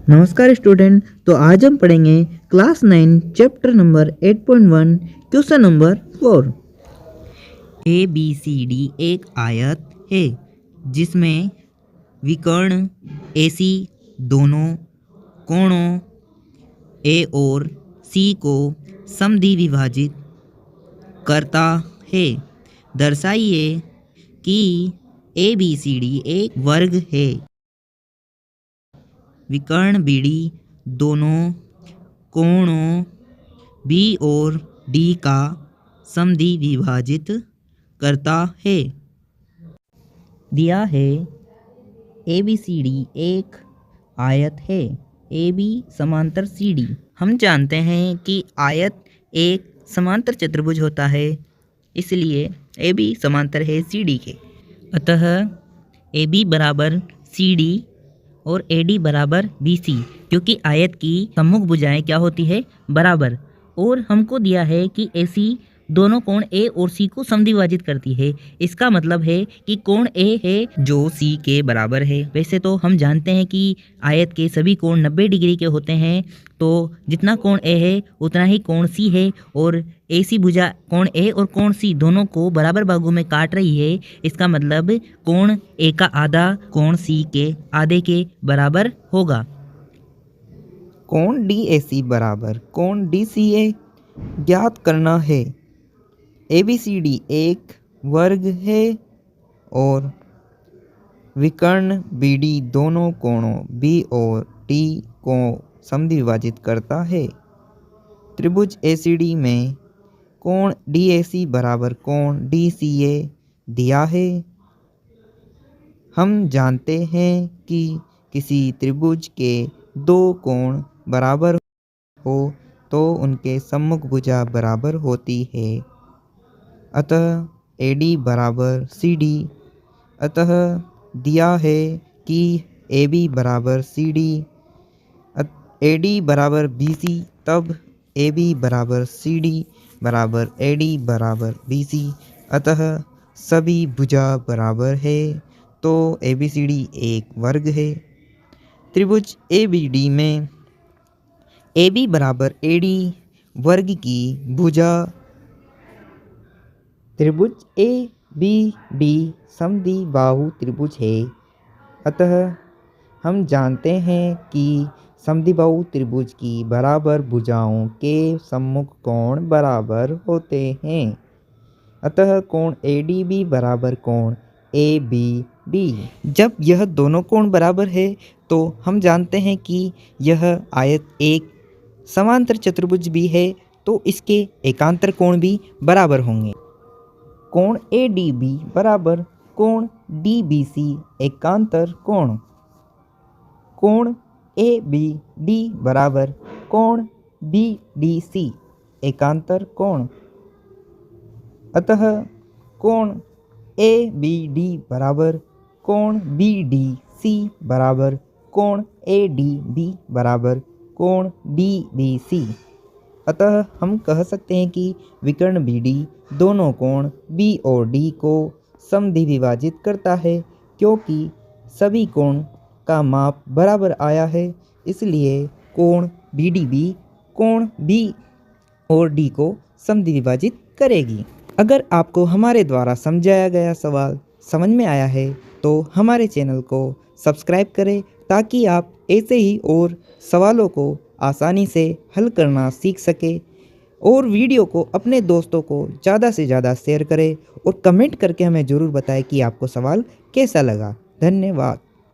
नमस्कार स्टूडेंट। तो आज हम पढ़ेंगे class 9 chapter number 8.1 question number 4। A B C D एक आयत है जिसमें विकर्ण एसी दोनों कोणों ए और सी को समद्वि विभाजित करता है। दर्शाइए कि ए बी सी डी एक वर्ग है। विकर्ण बीडी दोनों कोणों बी और डी का समद्वि विभाजित करता है। दिया है ए बी सी डी एक आयत है। ए बी समांतर सी डी। हम जानते हैं कि आयत एक समांतर चतुर्भुज होता है, इसलिए ए बी समांतर है सी डी के। अतः ए बी बराबर सी डी और ए डी बराबर बी सी, क्योंकि आयत की सम्मुख भुजाएं क्या होती है? बराबर। और हमको दिया है कि ए सी दोनों कोण ए और सी को समद्विभाजित करती है। इसका मतलब है कि कोण ए है जो सी के बराबर है। वैसे तो हम जानते हैं कि आयत के सभी कोण 90 डिग्री के होते हैं, तो जितना कोण ए है उतना ही कोण सी है, और ए सी भुजा कोण ए और कोण सी दोनों को बराबर भागों में काट रही है। इसका मतलब कोण ए का आधा कोण सी के आधे के बराबर होगा। कोण डी ए सी बराबर कोण डी सी ए ज्ञात करना है। ए बी सी डी एक वर्ग है और विकर्ण बी डी दोनों कोणों बी और डी को समद्विभाजित करता है। त्रिभुज ए सी डी में कोण डी ए सी बराबर कोण डी सी ए दिया है। हम जानते हैं कि किसी त्रिभुज के दो कोण बराबर हो तो उनके सम्मुख भुजा बराबर होती है। अतः ए डी बराबर सी डी। अतः दिया है कि ए बी बराबर सी डी, ए डी बराबर बी सी, तब ए बी बराबर सी डी बराबर ए डी बराबर बी सी। अतः सभी भुजा बराबर है, तो ए बी सी डी एक वर्ग है। त्रिभुज ए बी डी में ए बी बराबर ए डी वर्ग की भुजा। त्रिभुज ए बी डी समद्विबाहु त्रिभुज है। अतः हम जानते हैं कि समद्विबाहु त्रिभुज की बराबर भुजाओं के सम्मुख कोण बराबर होते हैं। अतः कोण ए डी बी बराबर कोण ए बी डी। जब यह दोनों कोण बराबर है तो हम जानते हैं कि यह आयत एक समांतर चतुर्भुज भी है, तो इसके एकांतर कोण भी बराबर होंगे। कोण ए डी बी बराबर कोण डी बी सी एकांतर कोण। कोण ए बी डी बराबर कोण बी डी सी एकांतर कोण। अतः कोण ए बी डी बराबर कोण बी डी सी बराबर कोण ए डी बी बराबर कोण डी बी सी। अतः हम कह सकते हैं कि विकर्ण बी डी दोनों कोण बी और डी को समद्वि विभाजित करता है, क्योंकि सभी कोण का माप बराबर आया है, इसलिए कोण बी डी बी कोण बी और डी को समद्वि विभाजित करेगी। अगर आपको हमारे द्वारा समझाया गया सवाल समझ में आया है तो हमारे चैनल को सब्सक्राइब करें, ताकि आप ऐसे ही और सवालों को आसानी से हल करना सीख सके। और वीडियो को अपने दोस्तों को ज़्यादा से ज़्यादा शेयर करें और कमेंट करके हमें ज़रूर बताएं कि आपको सवाल कैसा लगा। धन्यवाद।